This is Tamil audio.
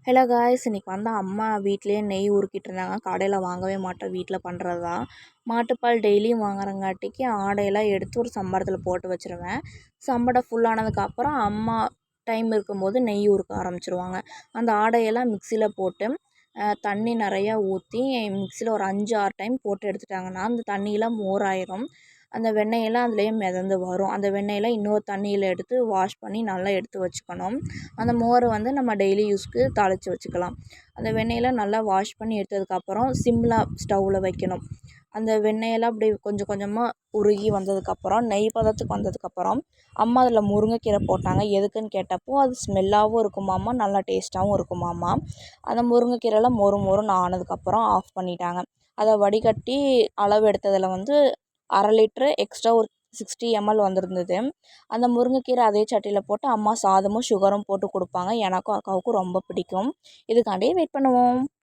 ஹலோ காய்ஸ், இன்றைக்கி வந்து அம்மா வீட்டிலேயே நெய் உருக்கிட்டு இருந்தாங்க. கடையில் வாங்கவே மாட்டோம், வீட்டில் பண்ணுறது தான். மாட்டுப்பால் டெய்லியும் வாங்குறங்காட்டிக்கு ஆடையெல்லாம் எடுத்து ஒரு சம்படத்தில் போட்டு வச்சுருவேன். சம்படம் ஃபுல்லானதுக்கப்புறம் அம்மா டைம் இருக்கும்போது நெய் உருக்க ஆரம்பிச்சிருவாங்க. அந்த ஆடையெல்லாம் மிக்சியில் போட்டு தண்ணி நிறையா ஊற்றி மிக்சியில் ஒரு 5-6 டைம் போட்டு எடுத்துட்டாங்கன்னா அந்த தண்ணியெலாம் மோராயிரும். அந்த வெண்ணெயெல்லாம் அதுலேயே மிதந்து வரும். அந்த வெண்ணெயெல்லாம் இன்னொரு தண்ணியில் எடுத்து வாஷ் பண்ணி நல்லா எடுத்து வச்சுக்கணும். அந்த மோரை வந்து நம்ம டெய்லி யூஸ்க்கு தாளித்து வச்சுக்கலாம். அந்த வெண்ணெயெல்லாம் நல்லா வாஷ் பண்ணி எடுத்ததுக்கப்புறம் சிம்மில் ஸ்டவ்வில் வைக்கணும். அந்த வெண்ணெயெல்லாம் அப்படி கொஞ்சம் கொஞ்சமாக உருகி வந்ததுக்கப்புறம் நெய் பதத்துக்கு வந்ததுக்கப்புறம் அம்மா அதில் முருங்கைக்கீரை போட்டாங்க. எதுக்குன்னு கேட்டப்போ அது ஸ்மெல்லாகவும் இருக்குமாம்மா, நல்லா டேஸ்ட்டாகவும் இருக்குமாம்மா. அந்த முருங்கைக்கீரைலாம் மொறு மொறுன்னு ஆனதுக்கப்புறம் ஆஃப் பண்ணிட்டாங்க. அதை வடிகட்டி அளவு எடுத்ததில் வந்து 1/2 லிட்ரு எக்ஸ்ட்ரா ஒரு 60 ml வந்திருந்தது. அந்த முருங்கைக்கீரை அதே சட்டியில் போட்டு அம்மா சாதமும் சுகரும் போட்டு கொடுப்பாங்க. எனக்கும் அக்காவுக்கும் ரொம்ப பிடிக்கும். இதுக்காண்டியே வெயிட் பண்ணுவோம்.